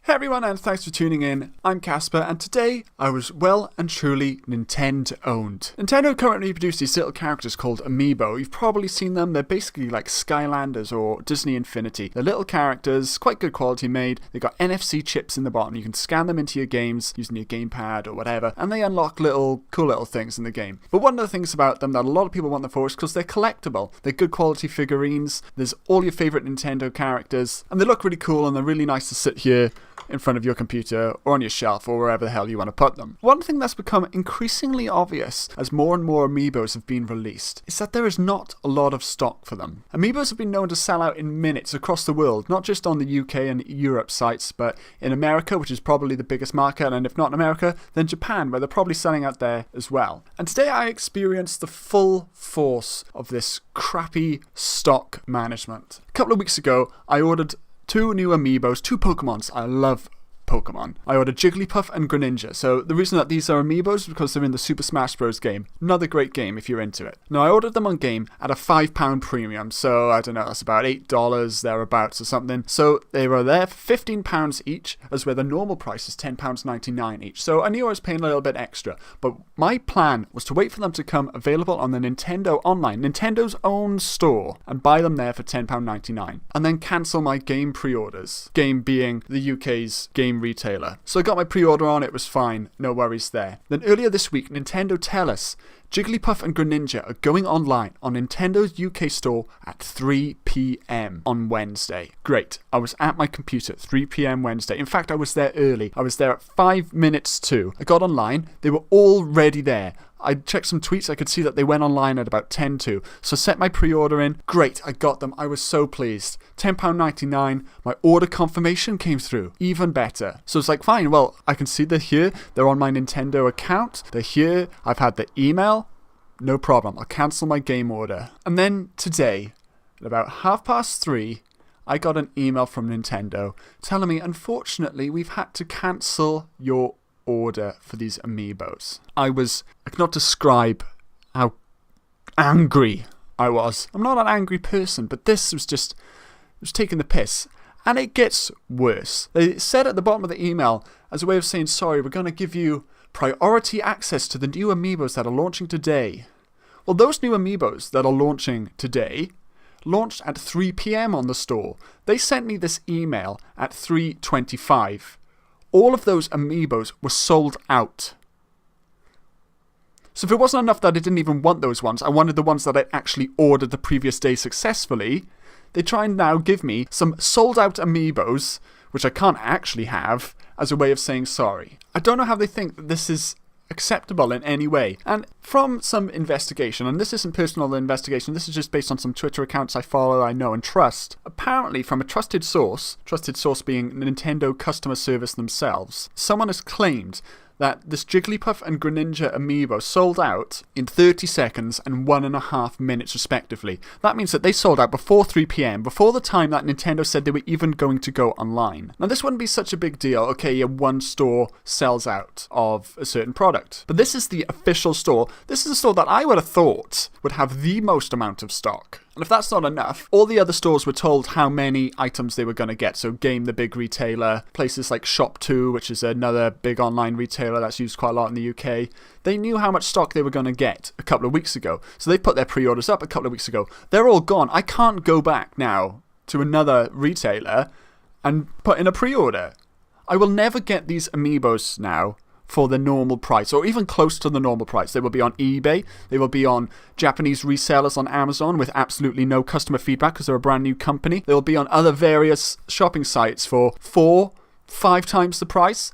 Hey everyone, and thanks for tuning in. I'm Casper, and today I was well and truly Nintendo-owned. Nintendo currently produce these little characters called Amiibo. You've probably seen them. They're basically like Skylanders or Disney Infinity. They're little characters, quite good quality made. They've got NFC chips in the bottom. You can scan them into your games using your gamepad or whatever, and they unlock cool little things in the game. But one of the things about them that a lot of people want them for is because they're collectible. They're good quality figurines. There's all your favorite Nintendo characters, and they look really cool, and they're really nice to sit here in front of your computer or on your shelf or wherever the hell you want to put them. One thing that's become increasingly obvious as more and more Amiibos have been released is that there is not a lot of stock for them. Amiibos have been known to sell out in minutes across the world, not just on the UK and Europe sites, but in America, which is probably the biggest market, and if not in America, then Japan, where they're probably selling out there as well. And today I experienced the full force of this crappy stock management. A couple of weeks ago, I ordered two new Amiibos, two Pokemons. I love Pokemon. I ordered Jigglypuff and Greninja. So the reason that these are Amiibos is because they're in the Super Smash Bros. Game. Another great game if you're into it. Now, I ordered them on game at a £5 premium. So, I don't know, that's about $8 thereabouts or something. So they were there for £15 each, as where the normal price is £10.99 each. So I knew I was paying a little bit extra. But my plan was to wait for them to come available on the Nintendo Online, Nintendo's own store, and buy them there for £10.99. And then cancel my game pre-orders. Game being the UK's game retailer. So I got my pre-order on, it was fine, no worries there. Then earlier this week, Nintendo tell us Jigglypuff and Greninja are going online on Nintendo's UK store at 3 p.m. on Wednesday. Great. I was at my computer at 3 p.m. Wednesday. In fact, I was there early. I was there at 5 minutes to. I got online. They were already there. I checked some tweets. I could see that they went online at about 10 to. So set my pre-order in. Great. I got them. I was so pleased. £10.99. My order confirmation came through. Even better. So it's like, fine. Well, I can see they're here. They're on my Nintendo account. They're here. I've had the email. No problem. I'll cancel my game order. And then today, at about 3:30, I got an email from Nintendo telling me, unfortunately, we've had to cancel your order for these Amiibos. I cannot describe how angry I was. I'm not an angry person, but this was taking the piss. And it gets worse. They said at the bottom of the email, as a way of saying, sorry, we're going to give you priority access to the new Amiibos that are launching today. Well, those new Amiibos that are launching today launched at 3 p.m. on the store. They sent me this email at 3:25. All of those Amiibos were sold out. So if it wasn't enough that I didn't even want those ones, I wanted the ones that I actually ordered the previous day successfully, they try and now give me some sold out Amiibos, which I can't actually have, as a way of saying sorry. I don't know how they think that this is acceptable in any way. And from some investigation, and this isn't personal investigation, this is just based on some Twitter accounts I follow, I know and trust. Apparently from a trusted source being Nintendo customer service themselves, someone has claimed that this Jigglypuff and Greninja Amiibo sold out in 30 seconds and 1.5 minutes respectively. That means that they sold out before 3 p.m, before the time that Nintendo said they were even going to go online. Now this wouldn't be such a big deal, okay, yeah, one store sells out of a certain product. But this is the official store. This is a store that I would have thought would have the most amount of stock. And if that's not enough, all the other stores were told how many items they were going to get. So Game, the big retailer, places like Shop2, which is another big online retailer that's used quite a lot in the UK. They knew how much stock they were going to get a couple of weeks ago. So they put their pre-orders up a couple of weeks ago. They're all gone. I can't go back now to another retailer and put in a pre-order. I will never get these Amiibos now for the normal price, or even close to the normal price. They will be on eBay, they will be on Japanese resellers on Amazon with absolutely no customer feedback because they're a brand new company. They will be on other various shopping sites for 4-5 times the price.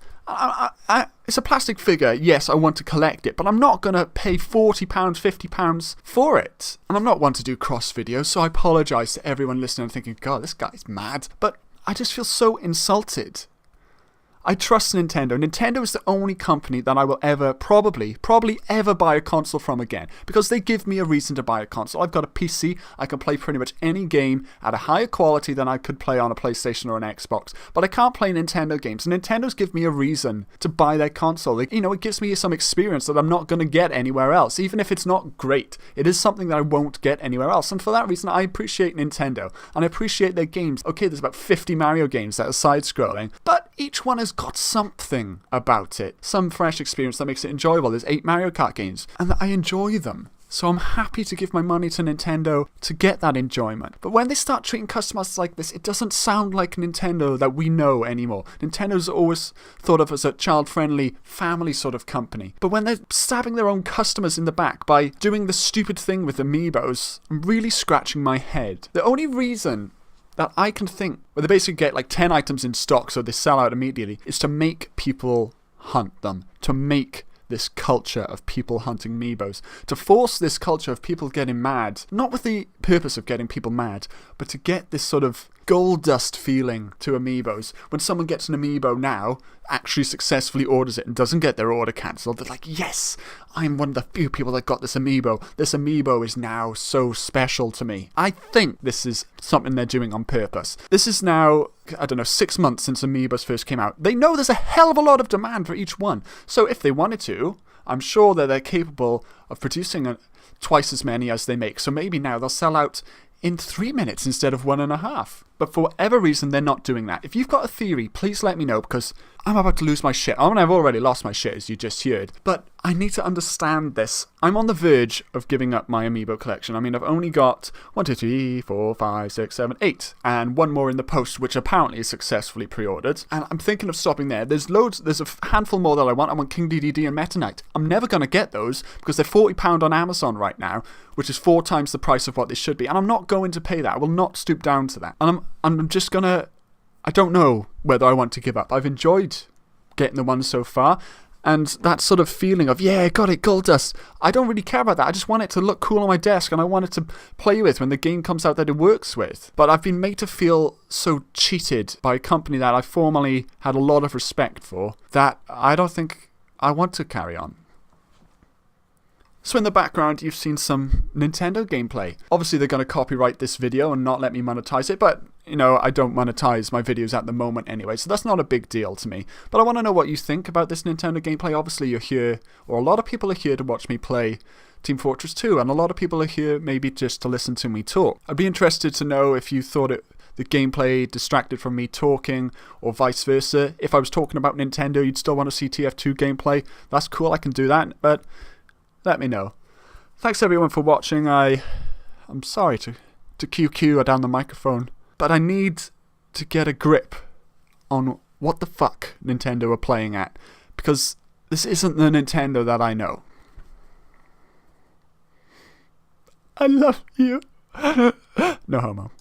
It's a plastic figure, yes, I want to collect it, but I'm not going to pay £40, £50 for it. And I'm not one to do cross videos, so I apologise to everyone listening and thinking, God, this guy's mad. But I just feel so insulted. I trust Nintendo. Nintendo is the only company that I will ever, probably ever buy a console from again. Because they give me a reason to buy a console. I've got a PC, I can play pretty much any game at a higher quality than I could play on a PlayStation or an Xbox. But I can't play Nintendo games. Nintendo's give me a reason to buy their console. It gives me some experience that I'm not going to get anywhere else. Even if it's not great, it is something that I won't get anywhere else. And for that reason, I appreciate Nintendo. And I appreciate their games. Okay, there's about 50 Mario games that are side-scrolling. But each one has got something about it. Some fresh experience that makes it enjoyable. There's 8 Mario Kart games. And I enjoy them. So I'm happy to give my money to Nintendo to get that enjoyment. But when they start treating customers like this, it doesn't sound like Nintendo that we know anymore. Nintendo's always thought of as a child-friendly, family sort of company. But when they're stabbing their own customers in the back by doing the stupid thing with Amiibos, I'm really scratching my head. The only reason that I can think, where they basically get like 10 items in stock so they sell out immediately, is to make people hunt them. To make this culture of people hunting Amiibos. To force this culture of people getting mad. Not with the purpose of getting people mad, but to get this sort of gold dust feeling to Amiibos. When someone gets an Amiibo now, actually successfully orders it and doesn't get their order cancelled, they're like, yes, I'm one of the few people that got this Amiibo. This Amiibo is now so special to me. I think this is something they're doing on purpose. This is now, 6 months since Amiibos first came out. They know there's a hell of a lot of demand for each one. So if they wanted to, I'm sure that they're capable of producing twice as many as they make. So maybe now they'll sell out in 3 minutes instead of 1.5. But for whatever reason, they're not doing that. If you've got a theory, please let me know, because I'm about to lose my shit. I mean, I've already lost my shit, as you just heard. But I need to understand this. I'm on the verge of giving up my Amiibo collection. I mean, I've only got 1, 2, 3, 4, 5, 6, 7, 8. And one more in the post, which apparently is successfully pre-ordered. And I'm thinking of stopping there. There's a handful more that I want. I want King DDD and Meta Knight. I'm never going to get those, because they're £40 on Amazon right now, which is 4 times the price of what they should be. And I'm not going to pay that. I will not stoop down to that. And I'm just going to... I don't know whether I want to give up. I've enjoyed getting the ones so far. And that sort of feeling of, yeah, got it, gold dust. I don't really care about that. I just want it to look cool on my desk, and I want it to play with when the game comes out that it works with. But I've been made to feel so cheated by a company that I formerly had a lot of respect for, that I don't think I want to carry on. So in the background, you've seen some Nintendo gameplay. Obviously, they're going to copyright this video and not let me monetize it, but, I don't monetize my videos at the moment anyway, so that's not a big deal to me. But I want to know what you think about this Nintendo gameplay. Obviously, you're here, or a lot of people are here to watch me play Team Fortress 2, and a lot of people are here maybe just to listen to me talk. I'd be interested to know if you thought the gameplay distracted from me talking, or vice versa. If I was talking about Nintendo, you'd still want to see TF2 gameplay. That's cool, I can do that, but let me know. Thanks everyone for watching. I'm sorry to QQ down the microphone, but I need to get a grip on what the fuck Nintendo are playing at, because this isn't the Nintendo that I know. I love you. No homo.